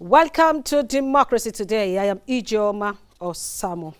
Welcome to Democracy Today. I am Ijeoma Osamor.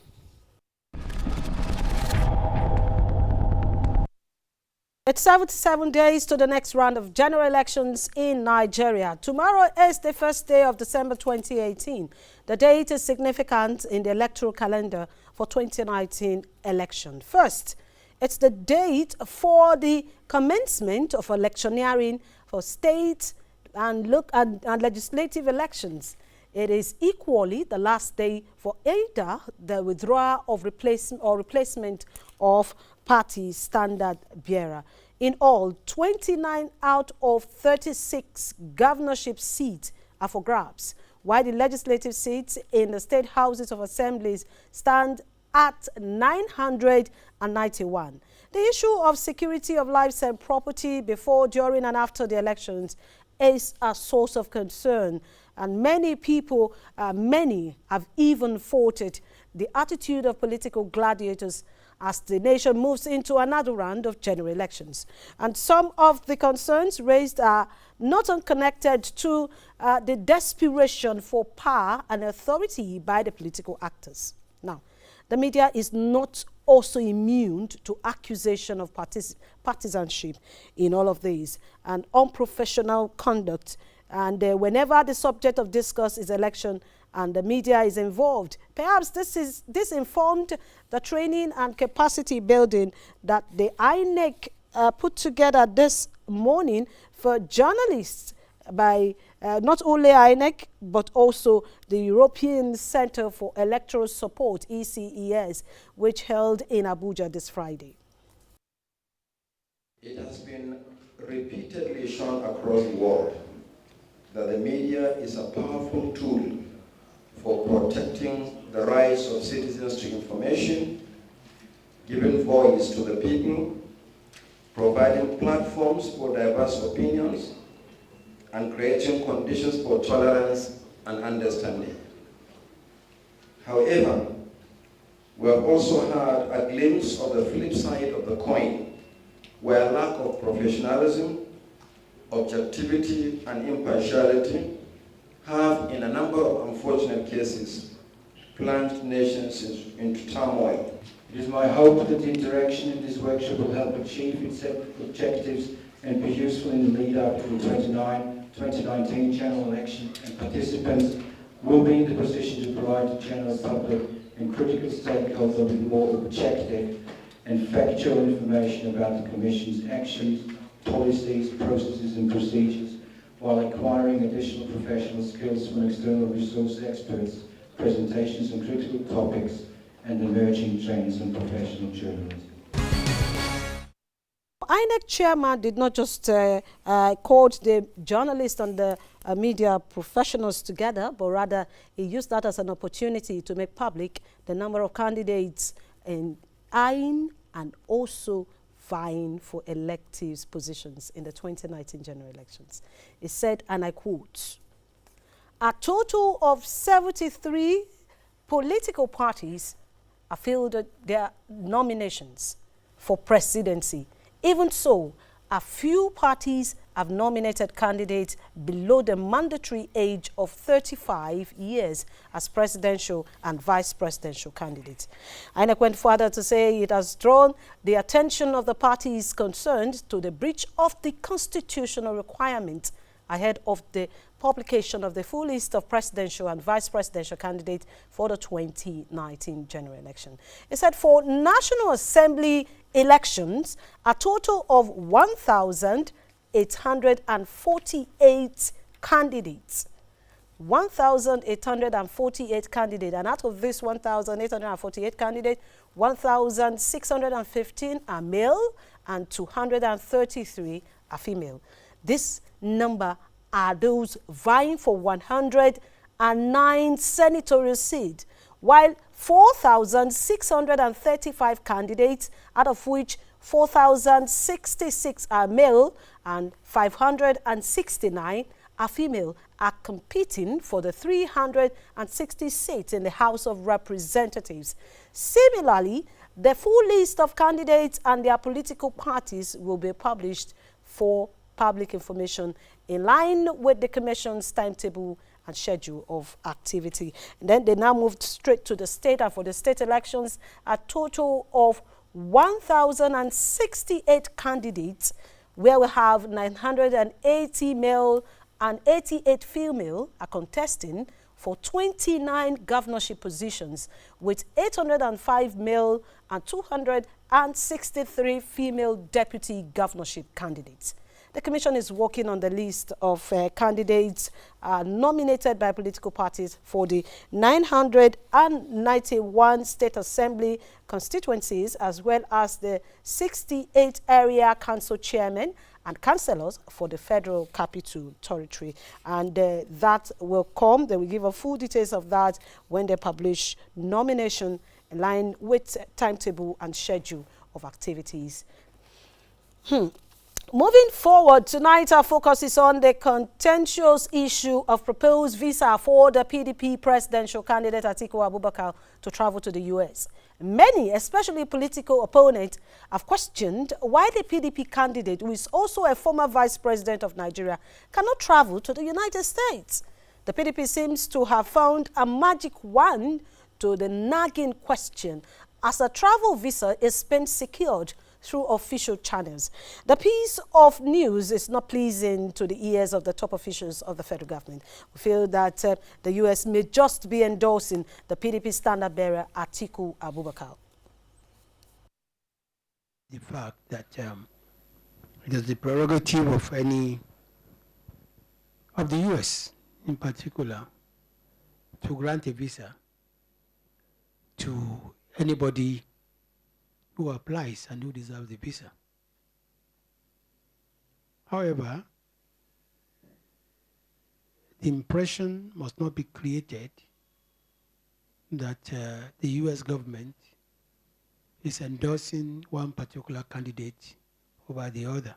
It's 77 days to the next round of general elections in Nigeria. Tomorrow is the first day of December 2018. The date is significant in the electoral calendar for 2019 election. First, it's the date for the commencement of electioneering for state and legislative elections. It is equally the last day for either the withdrawal of replacement of party standard bearer. In all, 29 out of 36 governorship seats are for grabs, while the legislative seats in the state houses of assemblies stand at 991. The issue of security of lives and property before, during, and after the elections is a source of concern, and many people, many have even faulted the attitude of political gladiators as the nation moves into another round of general elections. And some of the concerns raised are not unconnected to the desperation for power and authority by the political actors. Now, the media is not also immune to accusation of partisanship in all of these and unprofessional conduct. And whenever the subject of discourse is election and the media is involved, perhaps this informed the training and capacity building that the INEC put together this morning for journalists by not only INEC, but also the European Center for Electoral Support, ECES, which held in Abuja this Friday. It has been repeatedly shown across the world that the media is a powerful tool for protecting the rights of citizens to information, giving voice to the people, providing platforms for diverse opinions, and creating conditions for tolerance and understanding. However, we have also had a glimpse of the flip side of the coin, where lack of professionalism, objectivity, and impartiality have, in a number of unfortunate cases, plunged nations into turmoil. It is my hope that the interaction in this workshop will help achieve its objectives and be useful in the lead-up to the 2019 general election, and participants will be in the position to provide the general public and critical stakeholders with more objective and factual information about the Commission's actions, policies, processes and procedures, while acquiring additional professional skills from external resource experts, presentations on critical topics, and emerging trends in professional journalism. INEC chairman did not just call the journalists and the media professionals together, but rather he used that as an opportunity to make public the number of candidates in eyeing and also vying for elective positions in the 2019 general elections. He said, and I quote, "A total of 73 political parties have filled their nominations for presidency. Even so, a few parties have nominated candidates below the mandatory age of 35 years as presidential and vice presidential candidates." INEC went further to say it has drawn the attention of the parties concerned to the breach of the constitutional requirement ahead of the publication of the full list of presidential and vice presidential candidates for the 2019 general election. It said for National Assembly elections, a total of 1,848 candidates. 1,848 candidates, and out of this 1,848 candidates, 1,615 are male and 233 are female. This number are those vying for 109 senatorial seats, while 4,635 candidates, out of which 4,066 are male and 569 are female, are competing for the 360 seats in the House of Representatives. Similarly, the full list of candidates and their political parties will be published for public information in line with the Commission's timetable and schedule of activity. And then they now moved straight to the state, and for the state elections, a total of 1,068 candidates, where we have 980 male and 88 female are contesting for 29 governorship positions, with 805 male and 263 female deputy governorship candidates. The Commission is working on the list of candidates nominated by political parties for the 991 State Assembly constituencies, as well as the 68 area council chairmen and councillors for the Federal Capital Territory. And that will come. They will give a full details of that when they publish nomination in line with timetable and schedule of activities. Moving forward, tonight our focus is on the contentious issue of proposed visa for the PDP presidential candidate Atiku Abubakar to travel to the US. Many, especially political opponents, have questioned why the PDP candidate, who is also a former vice president of Nigeria, cannot travel to the United States. The PDP seems to have found a magic wand to the nagging question, as a travel visa is being secured through official channels. The piece of news is not pleasing to the ears of the top officials of the federal government. We feel that the U.S. may just be endorsing the PDP standard bearer, Atiku Abubakar. The fact that it is the prerogative of any of the U.S. in particular to grant a visa to anybody who applies and who deserves the visa. However, the impression must not be created that the US government is endorsing one particular candidate over the other.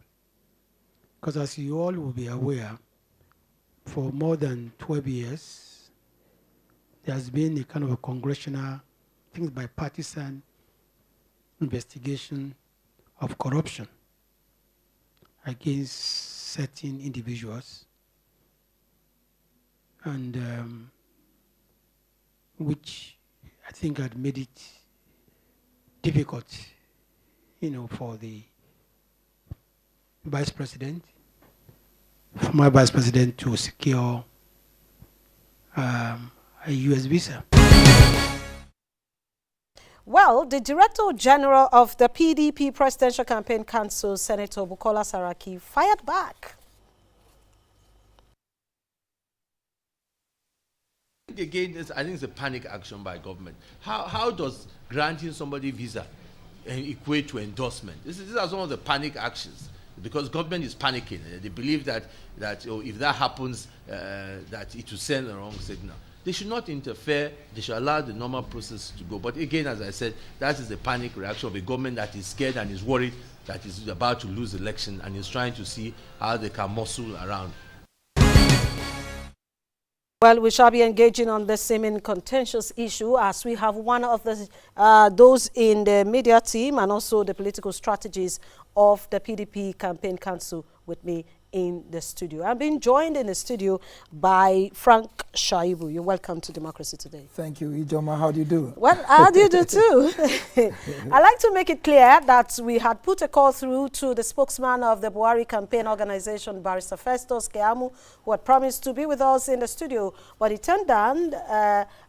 Because as you all will be aware, for more than 12 years, there has been a kind of a congressional, things bipartisan investigation of corruption against certain individuals, and which I think had made it difficult, for the vice president, former vice president, to secure a U.S. visa. Well, the Director General of the PDP Presidential Campaign Council, Senator Bukola Saraki, fired back. Again, I think it's a panic action by government. How does granting somebody visa equate to endorsement? These are some of the panic actions, because government is panicking. They believe that if that happens, that it will send the wrong signal. They should not interfere. They should allow the normal process to go. But again, as I said, that is the panic reaction of a government that is scared and is worried that is about to lose the election and is trying to see how they can muscle around. Well, we shall be engaging on the seeming contentious issue, as we have one of the those in the media team and also the political strategies of the PDP Campaign Council with me in the studio. I'm being joined in the studio by Frank Shaibu. You're welcome to Democracy Today. Thank you, Ijoma. How do you do? Well, how do you do too? I'd like to make it clear that we had put a call through to the spokesman of the Buhari campaign organization, Barrister Festus Keamu, who had promised to be with us in the studio, but he turned down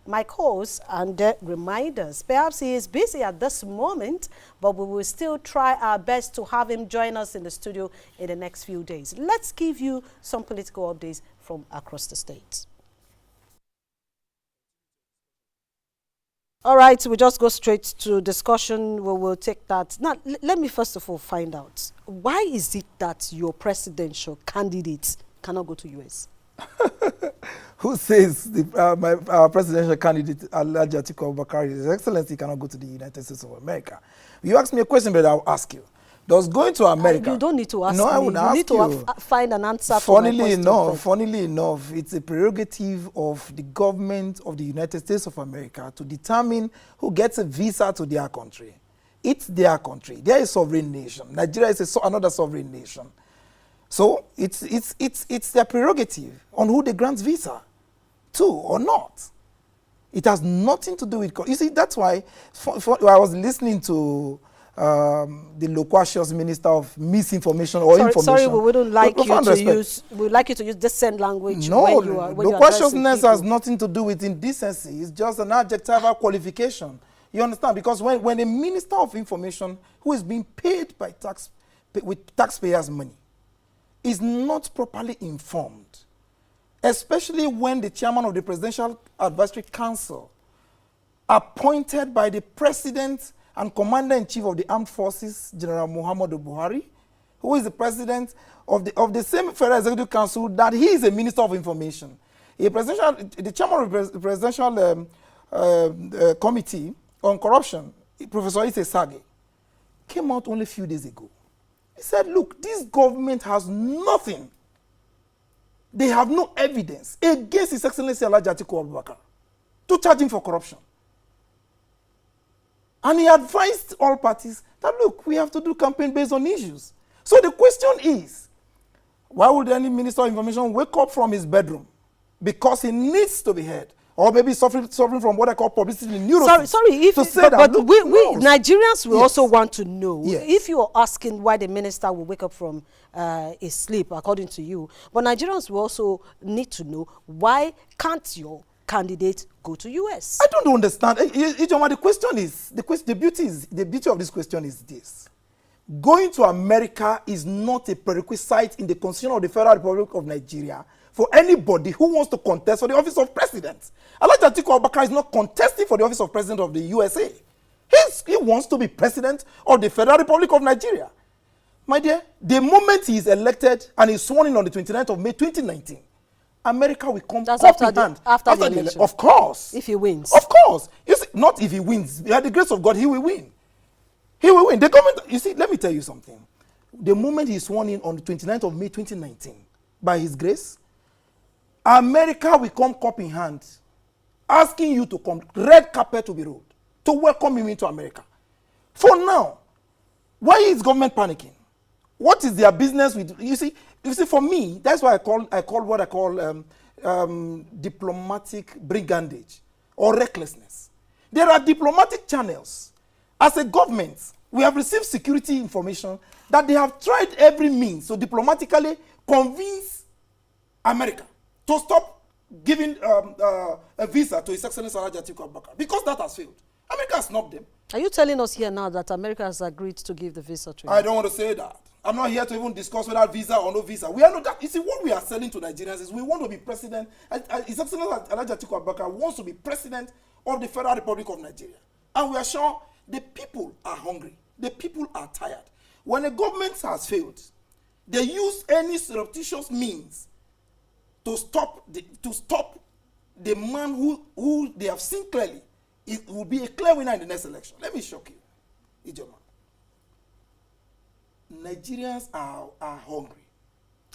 my calls and reminders. Perhaps he is busy at this moment, but we will still try our best to have him join us in the studio in the next few days. Let's give you some political updates from across the state. All right, we just go straight to discussion. We will take that. Now, let me first of all find out, why is it that your presidential candidates cannot go to US? Who says our presidential candidate, Alhaji Atiku Abubakar, His Excellency, cannot go to the United States of America? You ask me a question, but I'll ask you. Does going to America... you don't need to ask me. I would ask you. Need to find an answer for my question. Funnily enough, it's a prerogative of the government of the United States of America to determine who gets a visa to their country. It's their country. They are a sovereign nation. Nigeria is another sovereign nation. So it's their prerogative on who they grant visa. too or not. It has nothing to do with, you see, that's why I was listening to the loquacious minister of misinformation or information. Sorry, we wouldn't like you to use. We'd like you to use decent language. No, when you are loquaciousness has nothing to do with indecency. It's just an adjectival qualification. You understand? Because when a minister of information who is being paid by with taxpayers' money is not properly informed, especially when the chairman of the Presidential Advisory Council, appointed by the President and Commander-in-Chief of the Armed Forces, General Muhammadu Buhari, who is the President of the same Federal Executive Council, that he is a Minister of Information. The chairman of the Presidential Committee on Corruption, Professor Ise Sage, came out only a few days ago. He said, look, this government has nothing. They have no evidence against His Excellency Alhaji Atiku Abubakar to charge him for corruption. And he advised all parties that, look, we have to do campaign based on issues. So the question is, why would any Minister of Information wake up from his bedroom because he needs to be heard? Or maybe suffering from what I call publicity neurosis. Sorry, but we Nigerians will also want to know, if you are asking why the minister will wake up from his sleep, according to you, but Nigerians will also need to know, why can't your candidate go to US? I don't understand. The question is, the beauty of this question is this. Going to America is not a prerequisite in the Constitution of the Federal Republic of Nigeria for anybody who wants to contest for the office of president. Alhaji Atiku Abubakar is not contesting for the office of president of the USA. He wants to be president of the Federal Republic of Nigeria. My dear, the moment he is elected and is sworn in on the 29th of May 2019, America will come after the election. Of course. If he wins. Of course. You see, not if he wins. By the grace of God, he will win. He will win. The government, you see, let me tell you something. The moment he is sworn in on the 29th of May 2019, by his grace, America will come cup in hand, asking you to come, red carpet to be rolled, to welcome him into America. For now, why is government panicking? What is their business with, you see, for me, that's why I call what I call diplomatic brigandage or recklessness. There are diplomatic channels. As a government, we have received security information that they have tried every means to diplomatically convince America to stop giving a visa to His Excellency Alhaji Atiku Abubakar, because that has failed. America has snubbed them. Are you telling us here now that America has agreed to give the visa to him? I don't want to say that. I'm not here to even discuss whether visa or no visa. We are not that. You see, what we are selling to Nigerians is we want to be president. His Excellency Alhaji Atiku Abubakar wants to be president of the Federal Republic of Nigeria. And we are sure the people are hungry. The people are tired. When a government has failed, they use any surreptitious means to stop the man who they have seen clearly. It will be a clear winner in the next election. Let me shock you, Ijoma. Nigerians are hungry.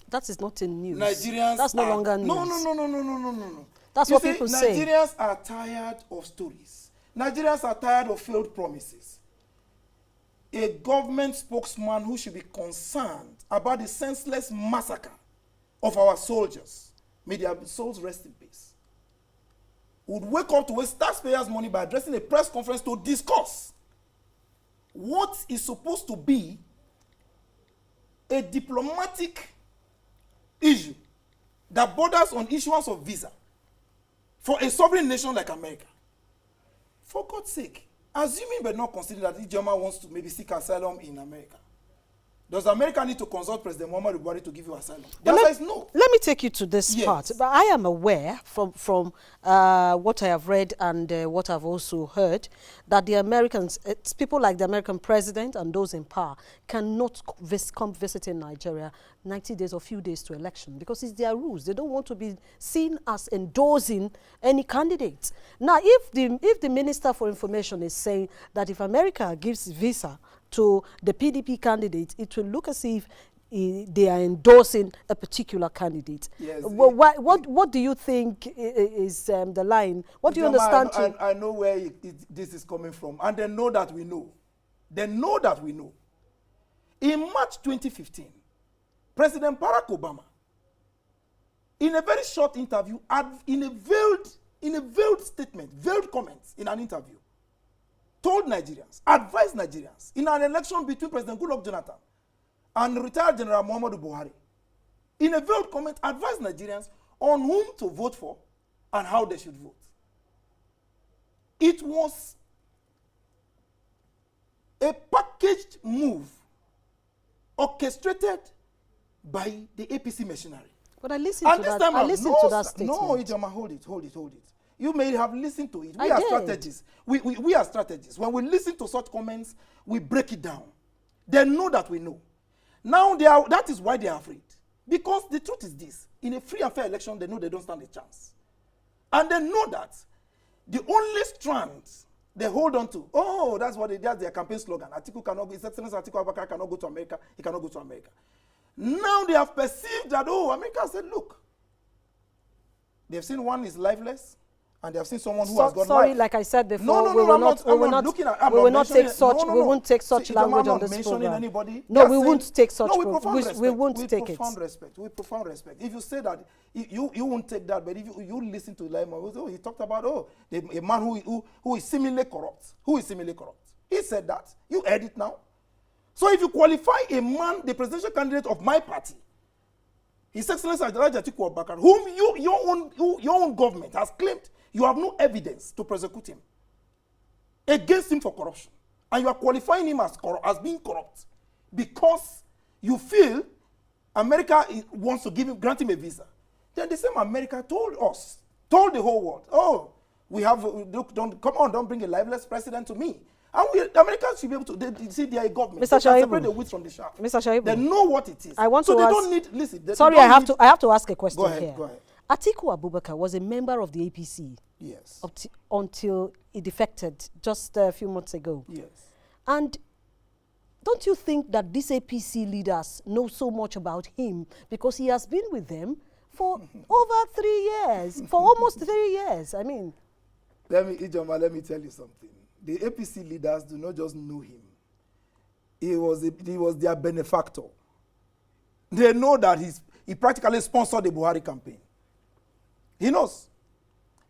That is not in news. That's no longer news. No. That's what people say. Nigerians are tired of stories. Nigerians are tired of failed promises. A government spokesman who should be concerned about the senseless massacre of our soldiers, may their souls rest in peace, would wake up to waste taxpayers' money by addressing a press conference to discuss what is supposed to be a diplomatic issue that borders on issuance of visa for a sovereign nation like America. For God's sake, assuming but not considering that Ijoma wants to maybe seek asylum in America, does America need to consult President Muhammadu Buhari to give you asylum? The answer is no. Let me take you to this part. But I am aware from what I have read and what I've also heard that the Americans, it's people like the American president and those in power, cannot come visiting Nigeria 90 days or few days to election because it's their rules. They don't want to be seen as endorsing any candidates. Now, if the Minister for Information is saying that if America gives visa to the PDP candidate, it will look as if they are endorsing a particular candidate. Yes. Well, what do you think is the line? What do you understand? I know where this is coming from, and they know that we know. They know that we know. In March 2015, President Barack Obama in a very short interview, in a veiled statement, veiled comments in an interview, told Nigerians, advised Nigerians in an election between President Goodluck Jonathan and retired General Muhammadu Buhari, in a veiled comment, advised Nigerians on whom to vote for and how they should vote. It was a packaged move orchestrated by the APC machinery. But I listened to that. I listened to that statement. No, Ijoma, hold it. You may have listened to it. We I are did. strategists. We are strategists. When we listen to such comments, we break it down. They know that we know. Now that is why they are afraid. Because the truth is this: in a free and fair election, they know they don't stand a chance, and they know that the only strand they hold on to, that's their campaign slogan. Atiku cannot go. His Excellency Atiku Abubakar cannot go to America. He cannot go to America. Now they have perceived that, America said, look, they've seen one is lifeless, and they have seen someone who has got sorry, life. like I said before, No, we will not take such no. we won't take such See, language I'm on not this mentioning program. anybody. No, They we are won't take such. No, we won't take it. With profound respect. If you say that, you won't take that, but if you listen to Laima, he talked about a man who is seemingly corrupt. He said that. You heard it now. So if you qualify a man, the presidential candidate of my party, His Excellency Atiku Abubakar, whom your own government has claimed you have no evidence to prosecute him against him for corruption, and you are qualifying him as being corrupt because you feel America wants to grant him a visa. Then the same America told the whole world, don't bring a lifeless president to me. And Americans should be able to see their government. Mr. They can Shaibu. separate the wheat from the chaff. Mr. Shaibu. They know what it is. I want so to they ask, don't need, listen. Sorry, I have to ask a question here. Go ahead. Atiku Abubakar was a member of the APC. Yes. Until he defected just a few months ago. Yes. And don't you think that these APC leaders know so much about him because he has been with them for over 3 years, for almost 3 years? I mean. Let me tell you something. The APC leaders do not just know him. He was their benefactor. They know that he practically sponsored the Buhari campaign. He knows.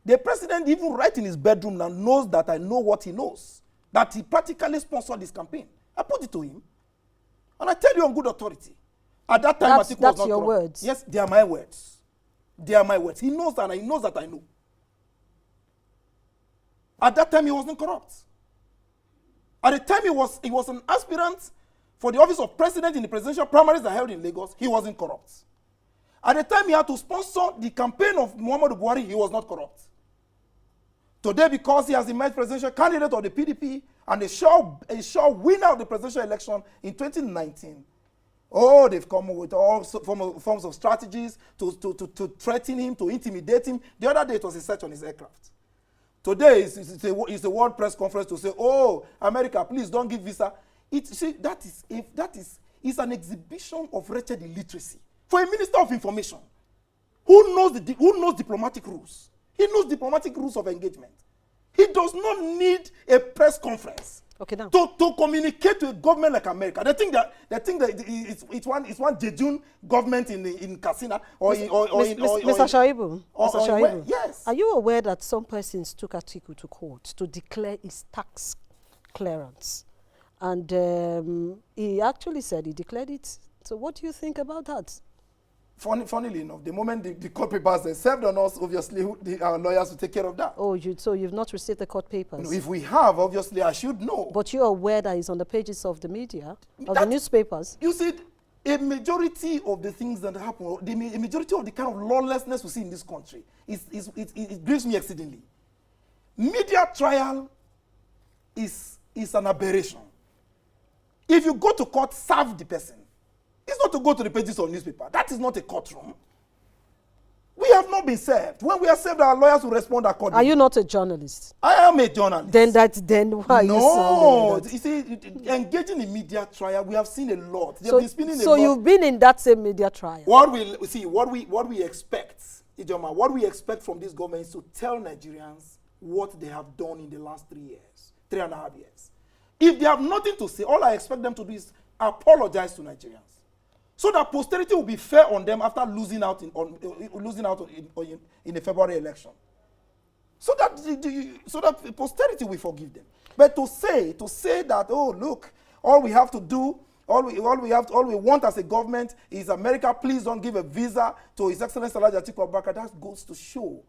The president, even right in his bedroom now, knows that I know what he knows. That he practically sponsored this campaign. I put it to him. And I tell you on good authority. At that time, Atiku was not that's your corrupt. words. Yes, they are my words. They are my words. He knows that, and he knows that I know. At that time, he wasn't corrupt. At the time, he was an aspirant for the office of president in the presidential primaries that held in Lagos. He wasn't corrupt. At the time, he had to sponsor the campaign of Muhammadu Buhari. He was not corrupt. Today, because he has emerged presidential candidate of the PDP and a sure winner of the presidential election in 2019, they've come with all forms of strategies to threaten him, to intimidate him. The other day, it was a search on his aircraft. Today, it's a world press conference to say, America, please don't give visa. It's an exhibition of wretched illiteracy. For a minister of information who knows diplomatic rules, he knows diplomatic rules of engagement. He does not need a press conference to communicate to a government like America. They think that it's one jejune government in Katsina or Mr. Shaibu. Yes. Are you aware that some persons took Atiku to court to declare his tax clearance? And he actually said he declared it. So what do you think about that? Funnily enough, the moment the court papers are served on us, obviously our lawyers will take care of that. So you've not received the court papers? No, if we have, obviously I should know. But you're aware that it's on the pages of the media, of the newspapers? You see, a majority of the things that happen, a majority of the kind of lawlessness we see in this country, it grieves me exceedingly. Media trial is an aberration. If you go to court, serve the person. It's not to go to the pages of newspaper. That is not a courtroom. We have not been served. When we are served, our lawyers will respond accordingly. Are you not a journalist? I am a journalist. Then why are you sounding like that? You see, engaging in media trial, we have seen a lot. So you've been in that same media trial. What we expect, Ijoma, what we expect from this government is to tell Nigerians what they have done in the last 3 years, 3.5 years. If they have nothing to say, all I expect them to do is apologize to Nigerians. so that posterity will be fair on them after losing out in the February election. So that posterity will forgive them. But to say that, oh look, all we have to do, all we want as a government is America, please don't give a visa to His Excellency Atiku Abubakar. That goes to show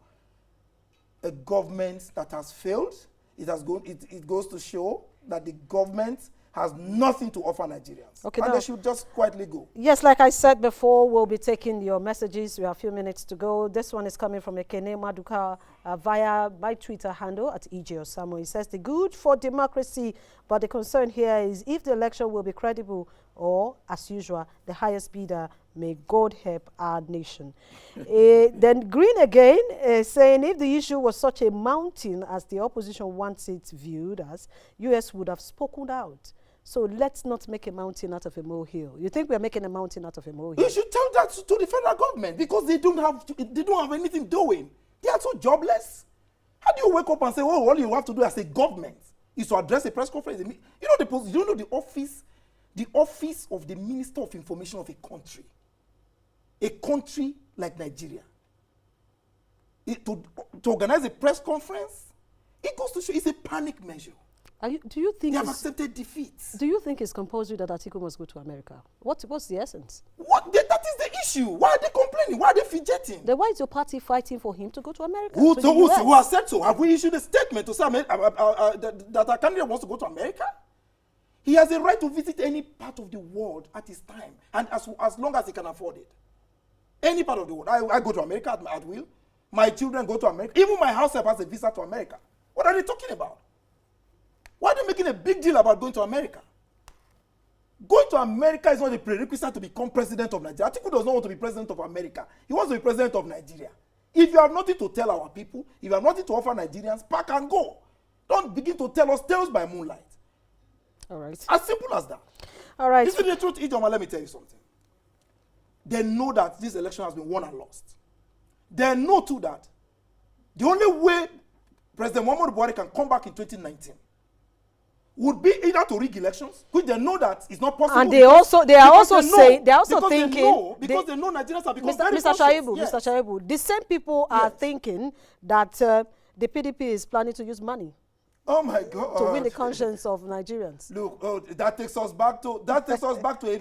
a government that has failed. It goes to show that the government has nothing to offer Nigerians. Okay, and they should just quietly go. Yes, like I said before, we'll be taking your messages. We have a few minutes to go. This one is coming from Ekene Maduka via my Twitter handle at Osamor. He says, the good for democracy, but the concern here is if the election will be credible or, as usual, the highest bidder, may God help our nation. Then Green again saying if the issue was such a mountain as the opposition wants it viewed as, US would have spoken out. So let's not make a mountain out of a molehill. You think we're making a mountain out of a molehill? You should tell that to the federal government because they don't have anything doing. They are so jobless. How do you wake up and say, oh, all you have to do as a government is to address a press conference? You know the office of the Minister of Information of a country like Nigeria. To organize a press conference, it goes to show it's a panic measure. Do you think they have accepted defeat? Do you think it's compulsory that Atiku must go to America? What's the essence? That is the issue. Why are they complaining? Why are they fidgeting? Then why is your party fighting for him to go to America? Who has said so? Have we issued a statement to say that our candidate wants to go to America? He has a right to visit any part of the world at his time, and as long as he can afford it. Any part of the world. I go to America at will. My children go to America. Even my house help has a visa to America. What are they talking about? Why are they making a big deal about going to America? Going to America is not a prerequisite to become president of Nigeria. Atiku does not want to be president of America. He wants to be president of Nigeria. If you have nothing to tell our people, if you have nothing to offer Nigerians, pack and go. Don't begin to tell us tales by moonlight. All right. As simple as that. All right. This is the truth, Ijoma, let me tell you something. They know that this election has been won and lost. They know too that the only way President Muhammadu Buhari can come back in 2019 would be either to rig elections, which they know that is not possible. And they are also thinking because they know Nigerians have become very Mr. Shaibu, yes. Mr. Shaibu, the same people are thinking that the PDP is planning to use money. Oh my God! To win the conscience of Nigerians. Look, that takes us back to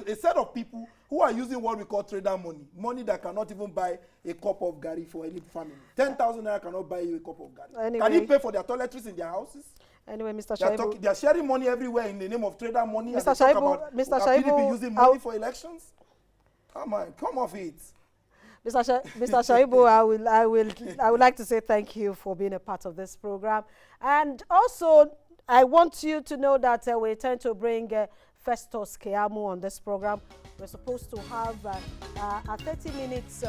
a set of people who are using what we call trader money that cannot even buy a cup of gari for any family. 10,000 naira cannot buy you a cup of gari. Anyway, can you pay for their toiletries in their houses? Anyway, Mr. Shaibu, they are sharing money everywhere in the name of trader money. Mr. Shaibu, PDP using money for elections. Come on, come off it. Mr. Shaibu, I would like to say thank you for being a part of this program. And also, I want you to know that we intend to bring Festus Keamu on this program. We're supposed to have a 30 minutes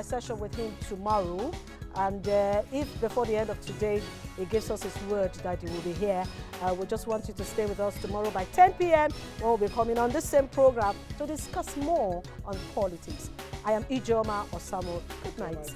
session with him tomorrow. And if before the end of today, he gives us his word that he will be here, we just want you to stay with us tomorrow by 10 p.m. when we'll be coming on this same program to discuss more on politics. I am Ijoma Osamor. Good night.